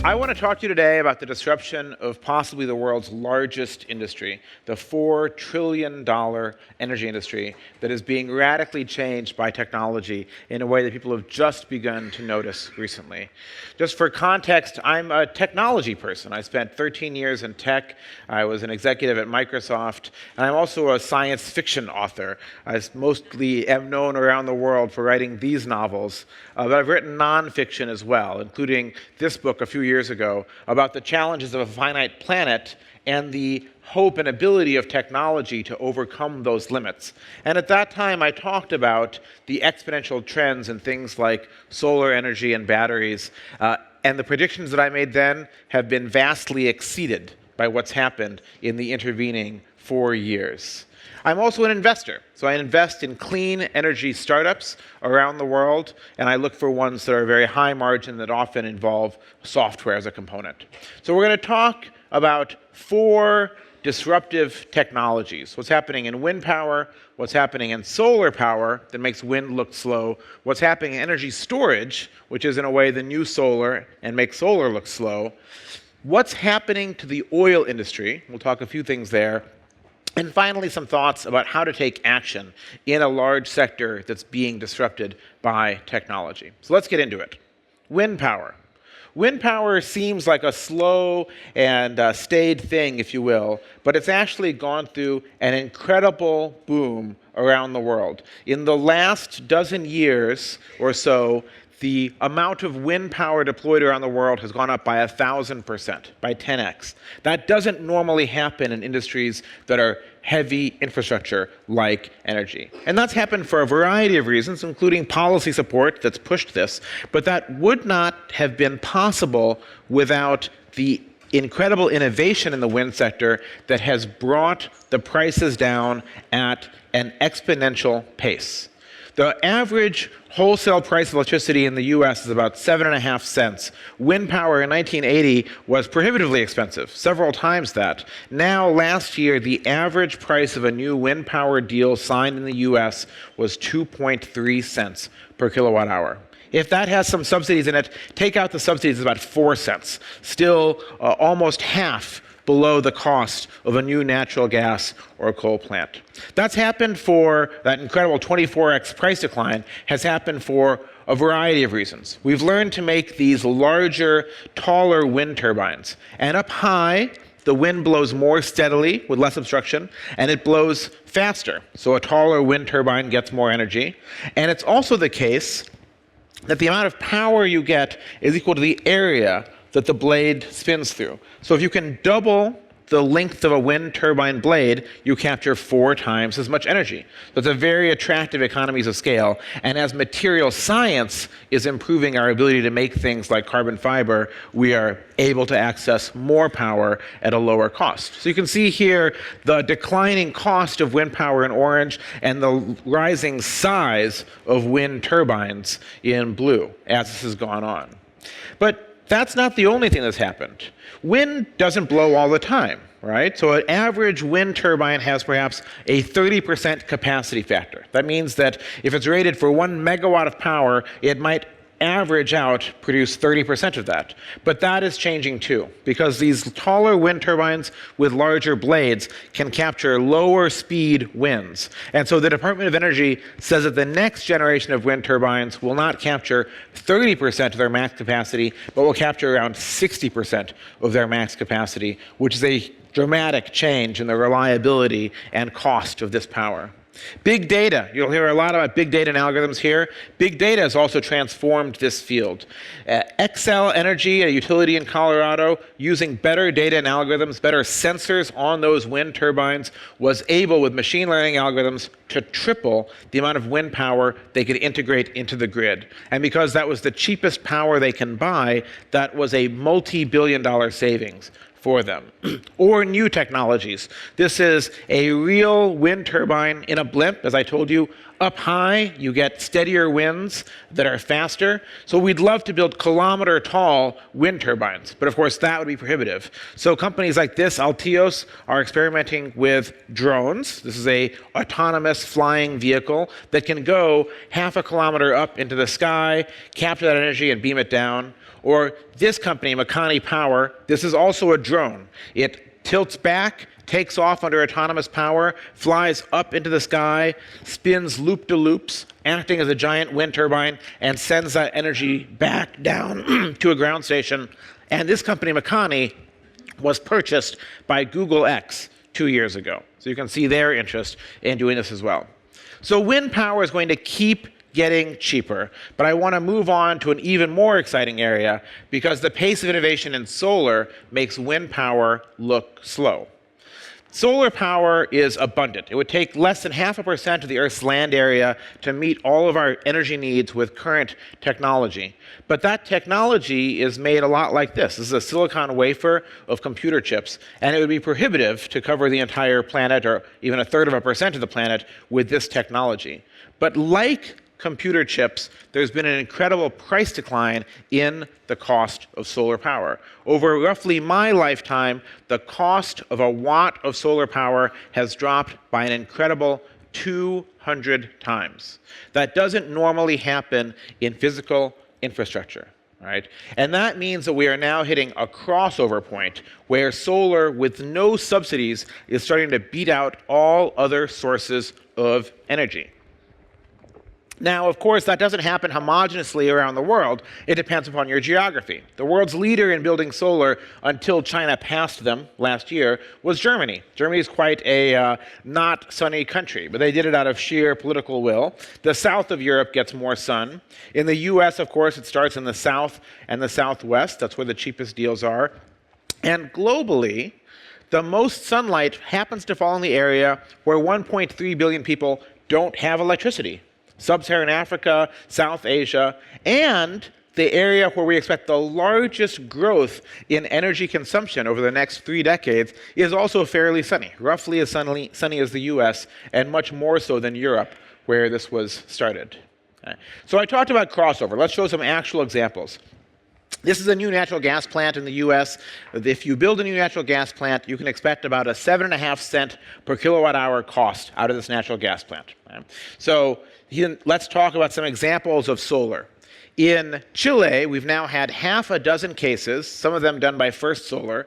I want to talk to you today about the disruption of possibly the world's largest industry, the $4 trillion energy industry that is being radically changed by technology in a way that people have just begun to notice recently. Just for context, I'm a technology person. I spent 13 years in tech. I was an executive at Microsoft, and I'm also a science fiction author. I mostly am known around the world for writing these novels, but I've written nonfiction as well, including this book a few years ago about the challenges of a finite planet and the hope and ability of technology to overcome those limits. And at that time, I talked about the exponential trends in things like solar energy and batteries, and the predictions that I made then have been vastly exceeded by what's happened in the intervening 4 years. I'm also an investor, so I invest in clean energy startups around the world, and I look for ones that are very high margin that often involve software as a component. So we're going to talk about 4 disruptive technologies: what's happening in wind power, what's happening in solar power that makes wind look slow, what's happening in energy storage, which is in a way the new solar and makes solar look slow, what's happening to the oil industry, we'll talk a few things there, and finally, some thoughts about how to take action in a large sector that's being disrupted by technology. So let's get into it. Wind power. Wind power seems like a slow and staid thing, if you will, but it's actually gone through an incredible boom around the world. In the last dozen years or so, the amount of wind power deployed around the world has gone up by 1,000%, by 10x. That doesn't normally happen in industries that are heavy infrastructure like energy. And that's happened for a variety of reasons, including policy support that's pushed this, but that would not have been possible without the incredible innovation in the wind sector that has brought the prices down at an exponential pace. The average wholesale price of electricity in the US is about 7.5 cents. Wind power in 1980 was prohibitively expensive, several times that. Now, last year, the average price of a new wind power deal signed in the US was 2.3 cents per kilowatt hour. If that has some subsidies in it, take out the subsidies, it's about 4 cents. Still almost half below the cost of a new natural gas or coal plant. That's happened for, that incredible 24x price decline has happened for a variety of reasons. We've learned to make these larger, taller wind turbines. And up high, the wind blows more steadily with less obstruction, and it blows faster. So a taller wind turbine gets more energy. And it's also the case that the amount of power you get is equal to the area that the blade spins through. So if you can double the length of a wind turbine blade, you capture 4 times as much energy. So it's a very attractive economies of scale. And as material science is improving our ability to make things like carbon fiber, we are able to access more power at a lower cost. So you can see here the declining cost of wind power in orange and the rising size of wind turbines in blue as this has gone on. But that's not the only thing that's happened. Wind doesn't blow all the time, right? So an average wind turbine has perhaps a 30% capacity factor. That means that if it's rated for 1 megawatt of power, it might average out, produce 30% of that. But that is changing too, because these taller wind turbines with larger blades can capture lower speed winds. And so the Department of Energy says that the next generation of wind turbines will not capture 30% of their max capacity, but will capture around 60% of their max capacity, which is a dramatic change in the reliability and cost of this power. Big data. You'll hear a lot about big data and algorithms here. Big data has also transformed this field. Xcel Energy, a utility in Colorado, using better data and algorithms, better sensors on those wind turbines, was able, with machine learning algorithms, to triple the amount of wind power they could integrate into the grid. And because that was the cheapest power they can buy, that was a multi-billion-dollar savings for them. Or new technologies. This is a real wind turbine in a blimp. As I told you, up high, you get steadier winds that are faster. So we'd love to build kilometer-tall wind turbines, but of course that would be prohibitive. So companies like this, Altios, are experimenting with drones. This is a autonomous flying vehicle that can go half a kilometer up into the sky, capture that energy and beam it down. Or this company, Makani Power, this is also a drone. It tilts back, takes off under autonomous power, flies up into the sky, spins loop-de-loops, acting as a giant wind turbine, and sends that energy back down to a ground station. And this company, Makani, was purchased by Google X 2 years ago. So you can see their interest in doing this as well. So wind power is going to keep getting cheaper, but I want to move on to an even more exciting area because the pace of innovation in solar makes wind power look slow. Solar power is abundant. It would take less than 0.5% of the Earth's land area to meet all of our energy needs with current technology. But that technology is made a lot like this. This is a silicon wafer of computer chips, and it would be prohibitive to cover the entire planet or even 0.33% of the planet with this technology. But like computer chips, there's been an incredible price decline in the cost of solar power. Over roughly my lifetime, the cost of a watt of solar power has dropped by an incredible 200 times. That doesn't normally happen in physical infrastructure, right? And that means that we are now hitting a crossover point where solar with no subsidies is starting to beat out all other sources of energy. Now, of course, that doesn't happen homogeneously around the world. It depends upon your geography. The world's leader in building solar, until China passed them last year, was Germany. Germany is quite a not sunny country, but they did it out of sheer political will. The south of Europe gets more sun. In the US, of course, it starts in the south and the southwest. That's where the cheapest deals are. And globally, the most sunlight happens to fall in the area where 1.3 billion people don't have electricity. Sub-Saharan Africa, South Asia, and the area where we expect the largest growth in energy consumption over the next 3 decades is also fairly sunny, roughly as sunny as the US, and much more so than Europe, where this was started. Okay. So I talked about crossover. Let's show some actual examples. This is a new natural gas plant in the US. If you build a new natural gas plant, you can expect about a 7.5 cent per kilowatt hour cost out of this natural gas plant. Okay. So let's talk about some examples of solar. In Chile, we've now had 6 cases, some of them done by First Solar,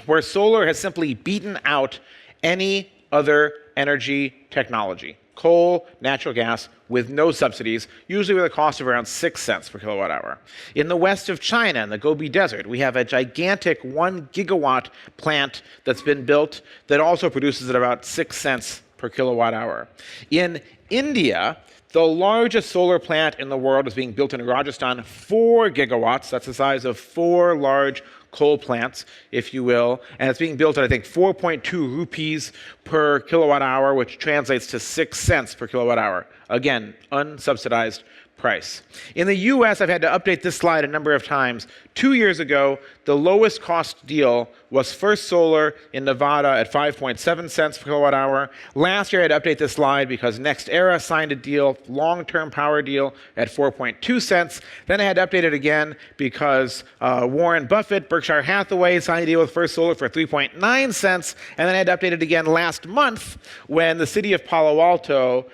where solar has simply beaten out any other energy technology. Coal, natural gas, with no subsidies, usually with a cost of around 6 cents per kilowatt hour. In the west of China, in the Gobi Desert, we have a gigantic 1 gigawatt plant that's been built that also produces at about 6 cents per kilowatt hour. In India, the largest solar plant in the world is being built in Rajasthan, 4 gigawatts. That's the size of 4 large coal plants, if you will. And it's being built at, I think, 4.2 rupees per kilowatt hour, which translates to 6 cents per kilowatt hour. Again, unsubsidized price. In the US, I've had to update this slide a number of times. 2 years ago, the lowest cost deal was First Solar in Nevada at 5.7 cents per kilowatt hour. Last year, I had to update this slide because NextEra signed a deal, long-term power deal, at 4.2 cents. Then I had to update it again because Warren Buffett, Berkshire Hathaway, signed a deal with First Solar for 3.9 cents. And then I had to update it again last month when the city of Palo Alto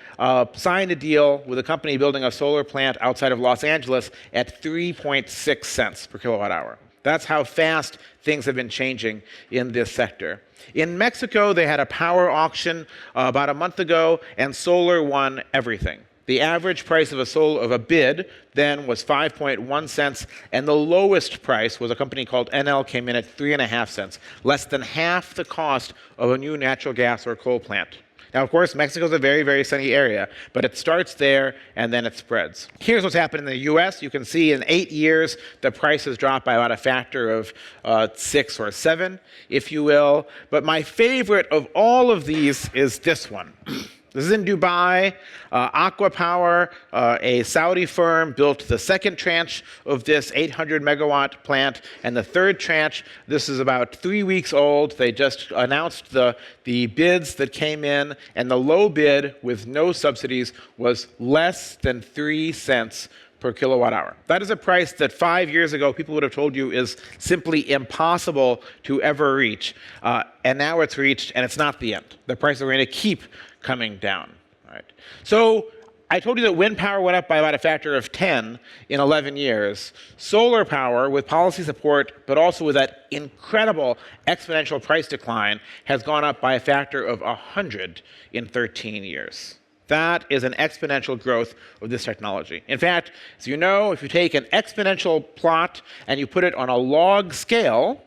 signed a deal with a company building a solar plant outside of Los Angeles at 3.6 cents per kilowatt hour. That's how fast things have been changing in this sector. In Mexico, they had a power auction about a month ago, and solar won everything. The average price of a bid then was 5.1 cents, and the lowest price was a company called NL came in at 3.5 cents, less than half the cost of a new natural gas or coal plant. Now, of course, Mexico is a very, very sunny area, but it starts there and then it spreads. Here's what's happened in the US. You can see in 8 years, the price has dropped by about a factor of 6 or 7, if you will. But my favorite of all of these is this one. This is in Dubai. Aqua Power, a Saudi firm, built the second tranche of this 800 megawatt plant, and the third tranche, this is about 3 weeks old. They just announced the bids that came in, and the low bid with no subsidies was less than 3 cents per kilowatt hour. That is a price that 5 years ago people would have told you is simply impossible to ever reach. And now it's reached, and it's not the end. The prices are going to keep coming down. Right? So I told you that wind power went up by about a factor of 10 in 11 years. Solar power, with policy support, but also with that incredible exponential price decline, has gone up by a factor of 100 in 13 years. That is an exponential growth of this technology. In fact, as you know, if you take an exponential plot and you put it on a log scale,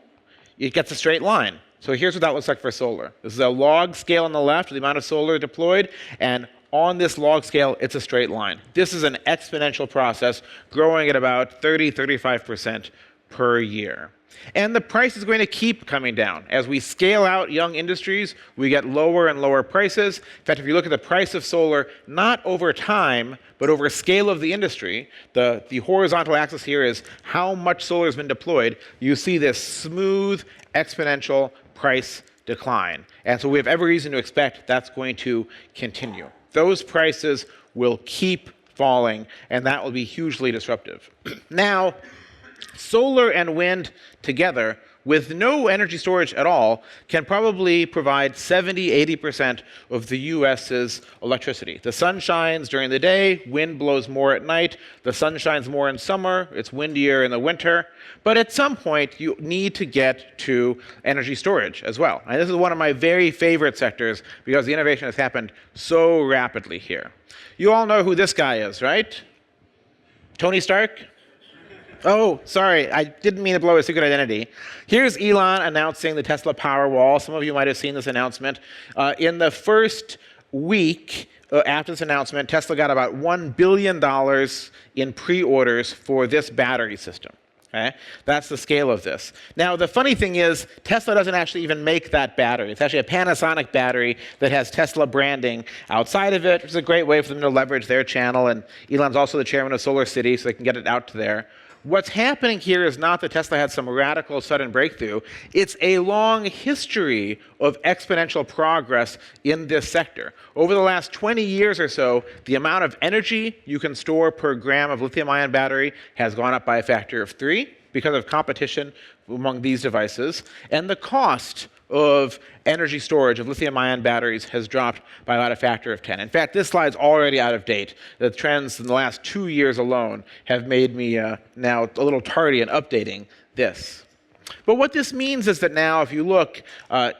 it gets a straight line. So here's what that looks like for solar. This is a log scale on the left, the amount of solar deployed, and on this log scale, it's a straight line. This is an exponential process growing at about 30–35% per year. And the price is going to keep coming down. As we scale out young industries, we get lower and lower prices. In fact, if you look at the price of solar, not over time, but over scale of the industry, the horizontal axis here is how much solar has been deployed. You see this smooth, exponential price decline. And so we have every reason to expect that's going to continue. Those prices will keep falling, and that will be hugely disruptive. Now, solar and wind together, with no energy storage at all, can probably provide 70–80% of the US's electricity. The sun shines during the day, wind blows more at night. The sun shines more in summer, it's windier in the winter. But at some point, you need to get to energy storage as well. And this is one of my very favorite sectors because the innovation has happened so rapidly here. You all know who this guy is, right? Tony Stark? Oh, sorry, I didn't mean to blow his secret identity. Here's Elon announcing the Tesla Powerwall. Some of you might have seen this announcement. In the first week after this announcement, Tesla got about $1 billion in pre-orders for this battery system. Okay? That's the scale of this. Now, the funny thing is, Tesla doesn't actually even make that battery. It's actually a Panasonic battery that has Tesla branding outside of it, which is a great way for them to leverage their channel. And Elon's also the chairman of Solar City, so they can get it out to there. What's happening here is not that Tesla had some radical sudden breakthrough. It's a long history of exponential progress in this sector. Over the last 20 years or so, the amount of energy you can store per gram of lithium-ion battery has gone up by a factor of 3 because of competition among these devices. And the cost of energy storage of lithium-ion batteries has dropped by about a factor of 10. In fact, this slide's already out of date. The trends in the last 2 years alone have made me now a little tardy in updating this. But what this means is that now, if you look at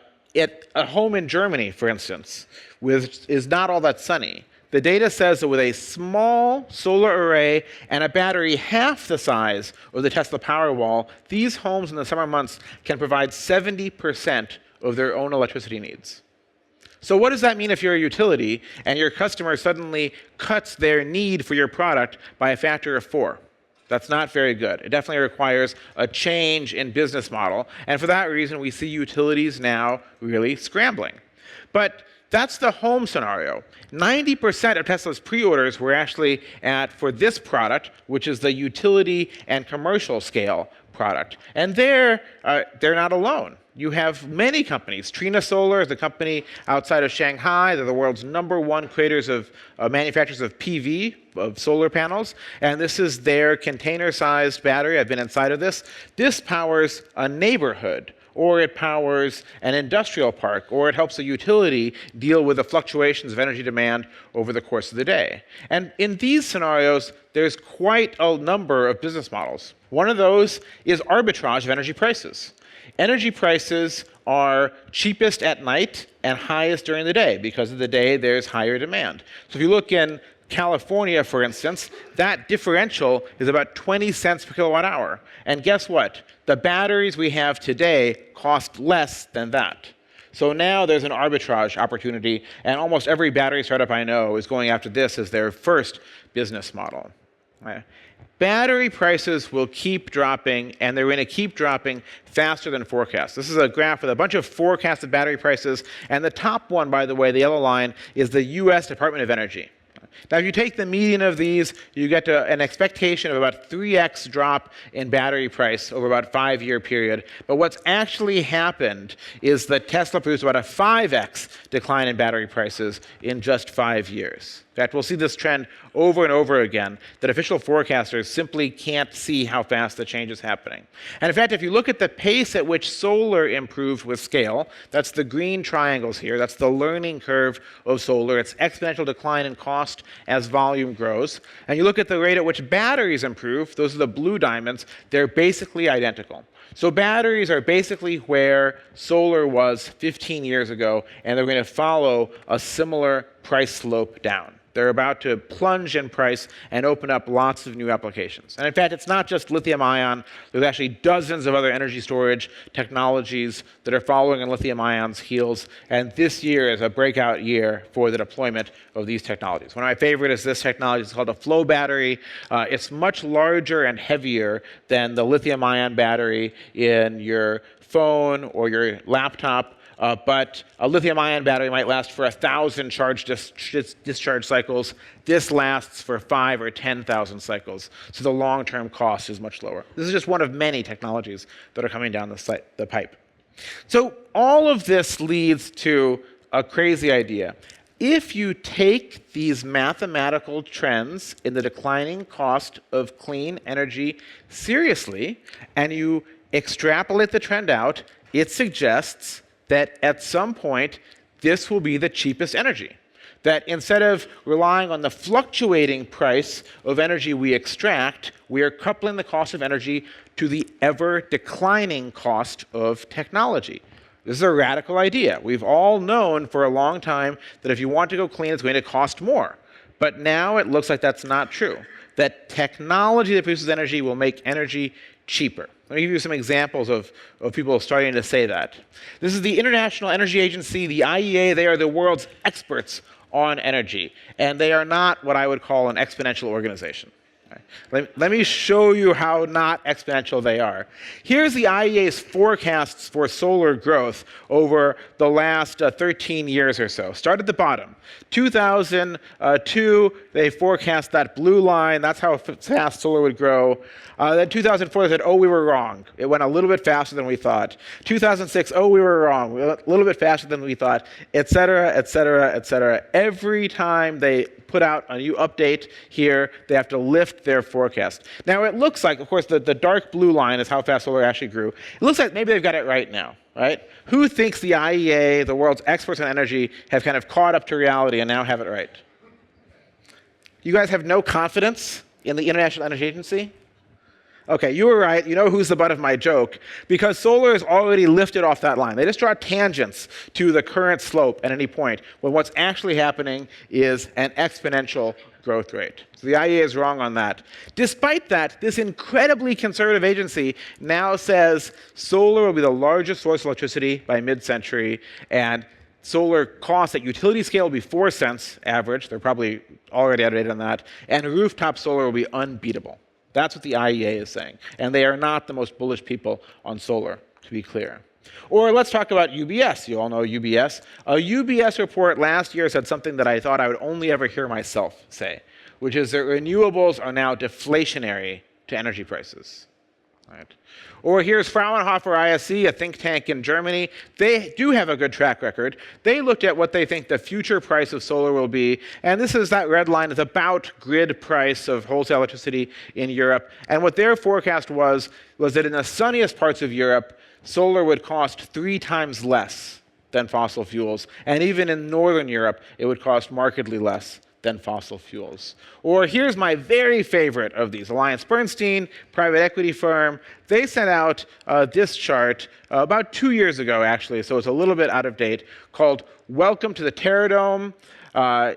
a home in Germany, for instance, which is not all that sunny, the data says that with a small solar array and a battery half the size of the Tesla Powerwall, these homes in the summer months can provide 70% of their own electricity needs. So what does that mean if you're a utility and your customer suddenly cuts their need for your product by a factor of 4? That's not very good. It definitely requires a change in business model. And for that reason, we see utilities now really scrambling. But that's the home scenario. 90% of Tesla's pre-orders were actually for this product, which is the utility and commercial scale product. And they're not alone. You have many companies. Trina Solar is the company outside of Shanghai. They're the world's #1 manufacturers of PV, of solar panels. And this is their container-sized battery. I've been inside of this. This powers a neighborhood, or it powers an industrial park, or it helps a utility deal with the fluctuations of energy demand over the course of the day. And in these scenarios, there's quite a number of business models. One of those is arbitrage of energy prices. Energy prices are cheapest at night and highest during the day. Because of the day, there's higher demand. So if you look in California, for instance, that differential is about 20 cents per kilowatt hour. And guess what? The batteries we have today cost less than that. So now there's an arbitrage opportunity, and almost every battery startup I know is going after this as their first business model. Right. Battery prices will keep dropping, and they're going to keep dropping faster than forecast. This is a graph with a bunch of forecasted battery prices, and the top one, by the way, the yellow line, is the US Department of Energy. Now, if you take the median of these, you get to an expectation of about 3x drop in battery price over about a 5-year period. But what's actually happened is that Tesla produced about a 5x decline in battery prices in just 5 years. In fact, we'll see this trend over and over again, that official forecasters simply can't see how fast the change is happening. And in fact, if you look at the pace at which solar improved with scale, that's the green triangles here, that's the learning curve of solar, it's exponential decline in cost as volume grows. And you look at the rate at which batteries improve, those are the blue diamonds, they're basically identical. So batteries are basically where solar was 15 years ago, and they're going to follow a similar price slope down. They're about to plunge in price and open up lots of new applications. And in fact, it's not just lithium-ion. There's actually dozens of other energy storage technologies that are following in lithium-ion's heels. And this year is a breakout year for the deployment of these technologies. One of my favorite is this technology. It's called a flow battery. It's much larger and heavier than the lithium-ion battery in your phone or your laptop. But a lithium-ion battery might last for 1,000 charge discharge cycles. This lasts for 5,000 or 10,000 cycles. So the long-term cost is much lower. This is just one of many technologies that are coming down the pipe. So all of this leads to a crazy idea. If you take these mathematical trends in the declining cost of clean energy seriously, and you extrapolate the trend out, it suggests that at some point, this will be the cheapest energy. That instead of relying on the fluctuating price of energy we extract, we are coupling the cost of energy to the ever-declining cost of technology. This is a radical idea. We've all known for a long time that if you want to go clean, it's going to cost more. But now it looks like that's not true. That technology that produces energy will make energy cheaper. Let me give you some examples of people starting to say that. This is the International Energy Agency, the IEA. They are the world's experts on energy. And they are not what I would call an exponential organization. Let me show you how not exponential they are. Here's the IEA's forecasts for solar growth over the last 13 years or so. Start at the bottom. 2002, they forecast that blue line. That's how fast solar would grow. Then 2004, they said, oh, we were wrong. It went a little bit faster than we thought. 2006, oh, we were wrong. We went a little bit faster than we thought, et cetera, et cetera, et cetera. Every time they put out a new update here, they have to lift their forecast. Now, it looks like, of course, the dark blue line is how fast solar actually grew. It looks like maybe they've got it right now, right? Who thinks the IEA, the world's experts on energy, have kind of caught up to reality and now have it right? You guys have no confidence in the International Energy Agency? Okay, you were right. You know who's the butt of my joke. Because solar is already lifted off that line. They just draw tangents to the current slope at any point, when what's actually happening is an exponential growth rate. So the IEA is wrong on that. Despite that, this incredibly conservative agency now says solar will be the largest source of electricity by mid-century, and solar costs at utility scale will be 4 cents average. They're probably already outdated on that. And rooftop solar will be unbeatable. That's what the IEA is saying. And they are not the most bullish people on solar, to be clear. Or let's talk about UBS. You all know UBS. A UBS report last year said something that I thought I would only ever hear myself say, which is that renewables are now deflationary to energy prices. Right. Or here's Fraunhofer ISC, a think tank in Germany. They do have a good track record. They looked at what they think the future price of solar will be, and this is that red line is about grid price of wholesale electricity in Europe. And what their forecast was that in the sunniest parts of Europe, solar would cost 3 times less than fossil fuels. And even in northern Europe, it would cost markedly less than fossil fuels. Or here's my very favorite of these, Bernstein, private equity firm. They sent out this chart about 2 years ago, actually, so it's a little bit out of date, called Welcome to the Terror Dome.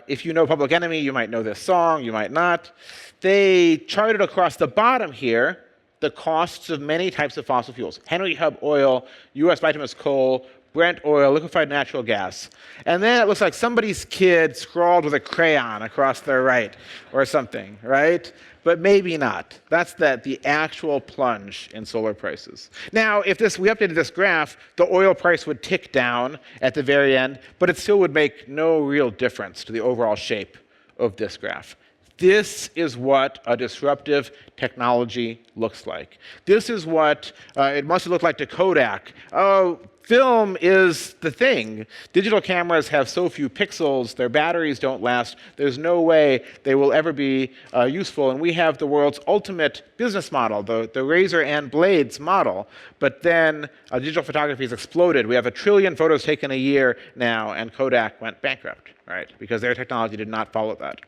If you know Public Enemy, you might know this song, you might not. They charted across the bottom here the costs of many types of fossil fuels. Henry Hub oil, US bituminous coal, Brent oil, liquefied natural gas. And then it looks like somebody's kid scrawled with a crayon across their right or something, right? But maybe not. That's the actual plunge in solar prices. Now, if we updated this graph, the oil price would tick down at the very end, but it still would make no real difference to the overall shape of this graph. This is what a disruptive technology looks like. This is what it must have looked like to Kodak. Oh, film is the thing. Digital cameras have so few pixels, their batteries don't last, there's no way they will ever be useful. And we have the world's ultimate business model, the razor and blades model. But then digital photography has exploded. We have 1 trillion photos taken a year now, and Kodak went bankrupt, right? Because their technology did not follow that.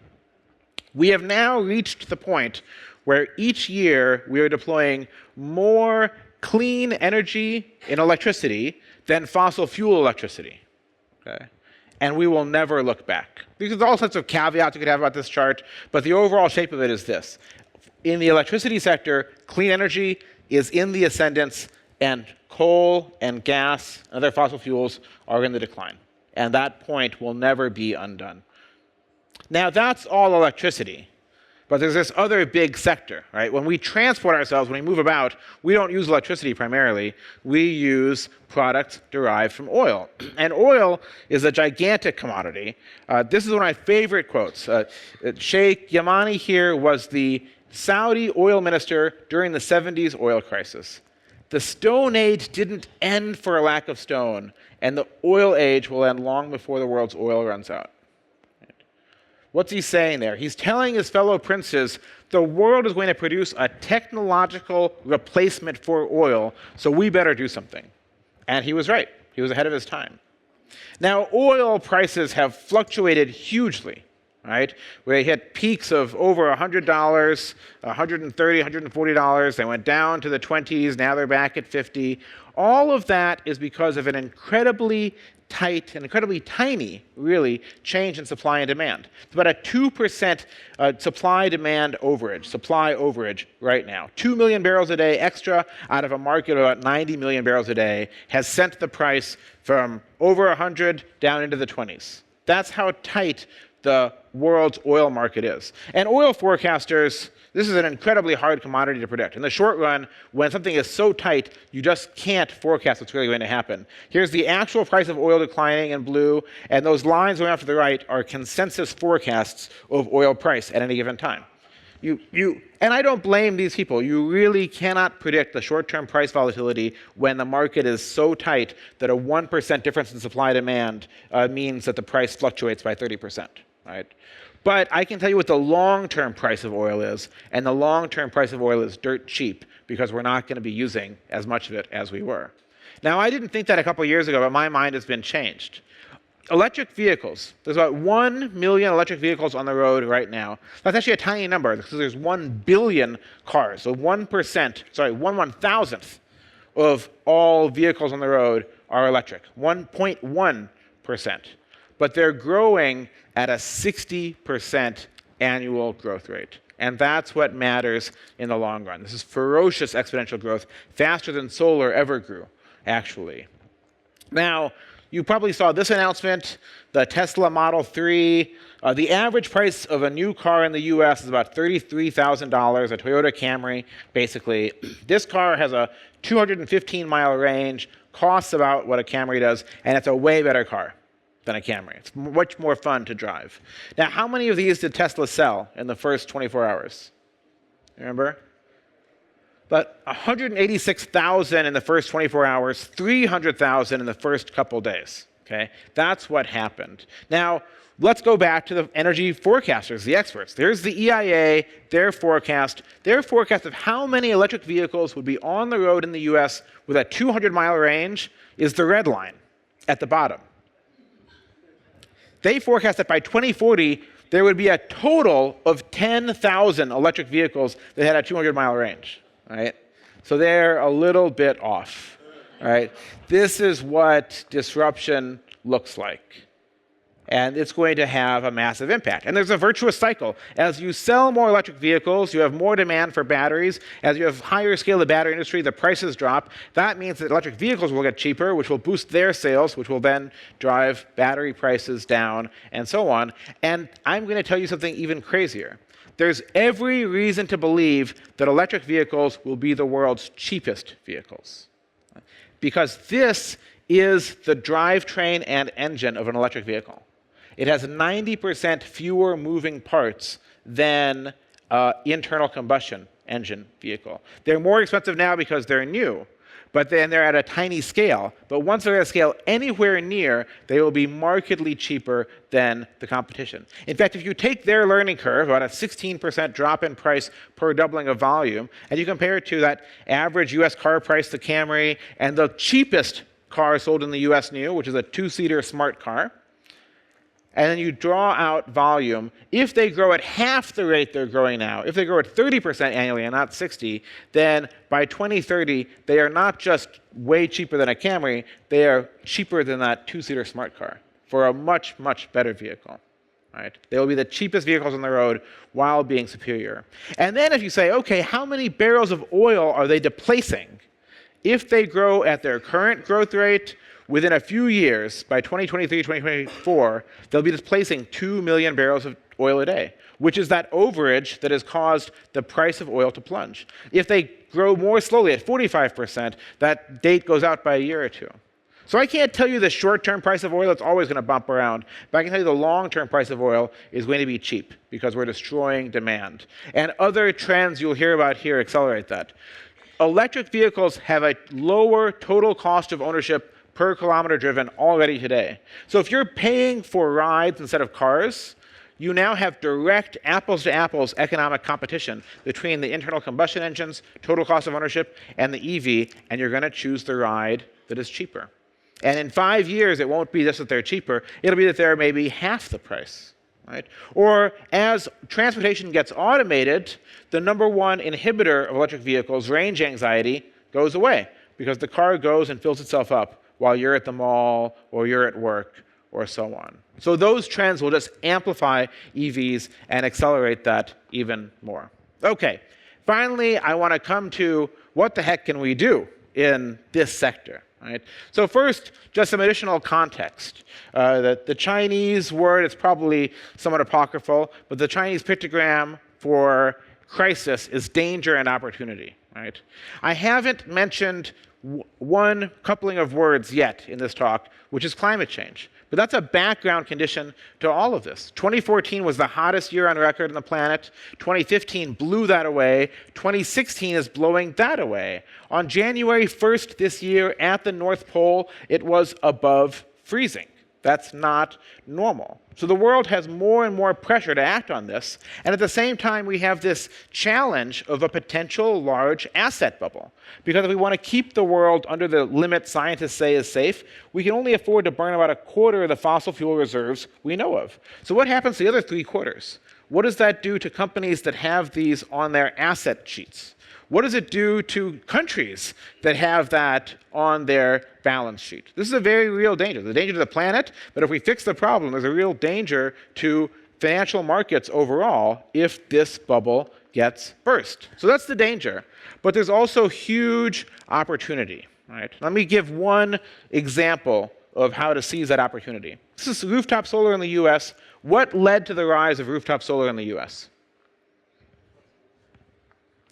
We have now reached the point where each year we are deploying more clean energy in electricity than fossil fuel electricity. Okay? And we will never look back. There's all sorts of caveats you could have about this chart, but the overall shape of it is this. In the electricity sector, clean energy is in the ascendance, and coal and gas and other fossil fuels are in the decline. And that point will never be undone. Now, that's all electricity, but there's this other big sector, right? When we transport ourselves, when we move about, we don't use electricity primarily. We use products derived from oil. And oil is a gigantic commodity. This is one of my favorite quotes. Sheikh Yamani here was the Saudi oil minister during the 70s oil crisis. The Stone Age didn't end for a lack of stone, and the oil age will end long before the world's oil runs out. What's he saying there? He's telling his fellow princes the world is going to produce a technological replacement for oil, so we better do something. And he was right. He was ahead of his time. Now, oil prices have fluctuated hugely, right? We hit peaks of over $100, $130, $140. They went down to the 20s. Now they're back at 50. All of that is because of an incredibly tight and incredibly tiny, really, change in supply and demand. It's about a 2% supply overage right now. 2 million barrels a day extra out of a market of about 90 million barrels a day has sent the price from over 100 down into the 20s. That's how tight the world's oil market is. And oil forecasters, this is an incredibly hard commodity to predict. In the short run, when something is so tight, you just can't forecast what's really going to happen. Here's the actual price of oil declining in blue, and those lines going off to the right are consensus forecasts of oil price at any given time. And I don't blame these people. You really cannot predict the short-term price volatility when the market is so tight that a 1% difference in supply-demand means that the price fluctuates by 30%. Right? But I can tell you what the long-term price of oil is, and the long-term price of oil is dirt cheap because we're not going to be using as much of it as we were. Now, I didn't think that a couple years ago, but my mind has been changed. Electric vehicles, there's about 1 million electric vehicles on the road right now. That's actually a tiny number because there's 1 billion cars. So 1/1000th of all vehicles on the road are electric, 1.1%. But they're growing at a 60% annual growth rate. And that's what matters in the long run. This is ferocious exponential growth, faster than solar ever grew, actually. Now, you probably saw this announcement, the Tesla Model 3. The average price of a new car in the US is about $33,000, a Toyota Camry, basically. This car has a 215-mile range, costs about what a Camry does, and it's a way better car than a Camry. It's much more fun to drive. Now, how many of these did Tesla sell in the first 24 hours? Remember? But 186,000 in the first 24 hours, 300,000 in the first couple days. Okay? That's what happened. Now, let's go back to the energy forecasters, the experts. There's the EIA, their forecast. Their forecast of how many electric vehicles would be on the road in the US with a 200-mile range is the red line at the bottom. They forecast that by 2040, there would be a total of 10,000 electric vehicles that had a 200-mile range. Right? So they're a little bit off. Right? This is what disruption looks like. And it's going to have a massive impact. And there's a virtuous cycle. As you sell more electric vehicles, you have more demand for batteries. As you have higher scale of the battery industry, the prices drop. That means that electric vehicles will get cheaper, which will boost their sales, which will then drive battery prices down, and so on. And I'm going to tell you something even crazier. There's every reason to believe that electric vehicles will be the world's cheapest vehicles. Because this is the drivetrain and engine of an electric vehicle. It has 90% fewer moving parts than internal combustion engine vehicle. They're more expensive now because they're new, but then they're at a tiny scale. But once they're at a scale anywhere near, they will be markedly cheaper than the competition. In fact, if you take their learning curve, about a 16% drop in price per doubling of volume, and you compare it to that average US car price, the Camry, and the cheapest car sold in the US new, which is a two-seater smart car, and then you draw out volume, if they grow at half the rate they're growing now, if they grow at 30% annually and not 60, then by 2030, they are not just way cheaper than a Camry, they are cheaper than that two-seater smart car for a much, much better vehicle. Right? They will be the cheapest vehicles on the road while being superior. And then if you say, okay, how many barrels of oil are they displacing? If they grow at their current growth rate, within a few years, by 2023, 2024, they'll be displacing 2 million barrels of oil a day, which is that overage that has caused the price of oil to plunge. If they grow more slowly at 45%, that date goes out by a year or two. So I can't tell you the short-term price of oil, it's always going to bump around, but I can tell you the long-term price of oil is going to be cheap because we're destroying demand. And other trends you'll hear about here accelerate that. Electric vehicles have a lower total cost of ownership per kilometer driven already today. So if you're paying for rides instead of cars, you now have direct apples-to-apples economic competition between the internal combustion engines, total cost of ownership, and the EV, and you're going to choose the ride that is cheaper. And in 5 years, it won't be just that they're cheaper, it'll be that they're maybe half the price. Right? Or as transportation gets automated, the number one inhibitor of electric vehicles, range anxiety, goes away because the car goes and fills itself up while you're at the mall or you're at work or so on. So those trends will just amplify EVs and accelerate that even more. Okay, finally, I want to come to what the heck can we do in this sector? Right? So first, just some additional context. The Chinese word is probably somewhat apocryphal, but the Chinese pictogram for crisis is danger and opportunity. Right? I haven't mentioned one coupling of words yet in this talk, which is climate change. But that's a background condition to all of this. 2014 was the hottest year on record on the planet. 2015 blew that away. 2016 is blowing that away. On January 1st this year at the North Pole, it was above freezing. That's not normal. So the world has more and more pressure to act on this. And at the same time, we have this challenge of a potential large asset bubble. Because if we want to keep the world under the limit scientists say is safe, we can only afford to burn about a quarter of the fossil fuel reserves we know of. So what happens to the other 3/4? What does that do to companies that have these on their asset sheets? What does it do to countries that have that on their balance sheet? This is a very real danger. The danger to the planet, but if we fix the problem, there's a real danger to financial markets overall if this bubble gets burst. So that's the danger. But there's also huge opportunity. Right? Let me give one example of how to seize that opportunity. This is rooftop solar in the US. What led to the rise of rooftop solar in the US?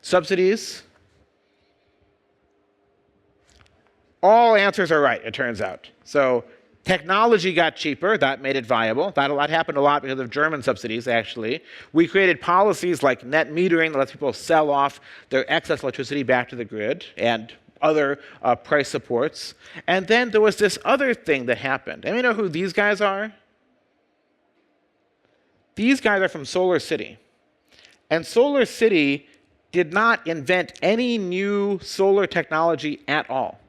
Subsidies? All answers are right, it turns out. So technology got cheaper, that made it viable. That happened a lot because of German subsidies, actually. We created policies like net metering that lets people sell off their excess electricity back to the grid, and other price supports. And then there was this other thing that happened. Anyone know who these guys are? These guys are from Solar City. And Solar City did not invent any new solar technology at all.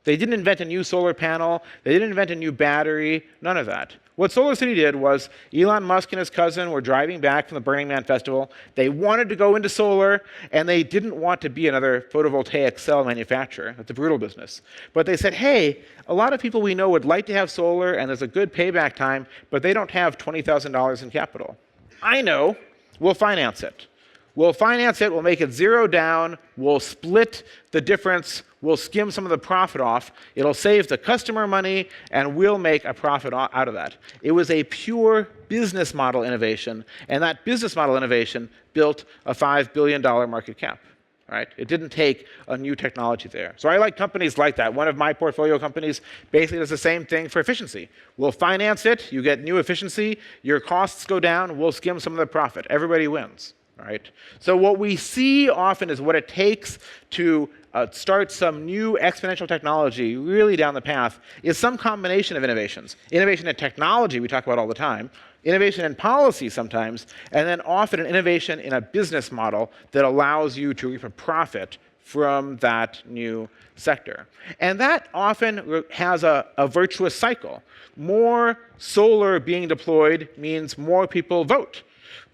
They didn't invent a new solar panel. They didn't invent a new battery. None of that. What SolarCity did was Elon Musk and his cousin were driving back from the Burning Man festival. They wanted to go into solar, and they didn't want to be another photovoltaic cell manufacturer. That's a brutal business. But they said, hey, a lot of people we know would like to have solar, and there's a good payback time, but they don't have $20,000 in capital. I know. We'll finance it. We'll finance it, we'll make it zero down, we'll split the difference, we'll skim some of the profit off, it'll save the customer money, and we'll make a profit out of that. It was a pure business model innovation, and that business model innovation built a $5 billion market cap. Right? It didn't take a new technology there. So I like companies like that. One of my portfolio companies basically does the same thing for efficiency. We'll finance it, you get new efficiency, your costs go down, we'll skim some of the profit. Everybody wins. Right? So what we see often is what it takes to start some new exponential technology really down the path is some combination of innovations. Innovation in technology we talk about all the time, innovation in policy sometimes, and then often an innovation in a business model that allows you to reap a profit from that new sector. And that often has a virtuous cycle. More solar being deployed means more people vote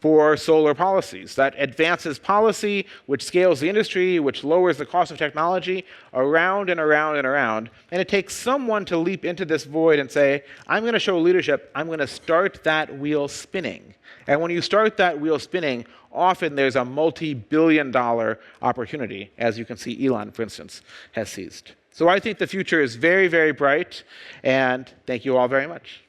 for solar policies. That advances policy, which scales the industry, which lowers the cost of technology, around and around and around. And it takes someone to leap into this void and say, I'm going to show leadership, I'm going to start that wheel spinning. And when you start that wheel spinning, often there's a multi-billion-dollar opportunity, as you can see Elon, for instance, has seized. So I think the future is very, very bright, and thank you all very much.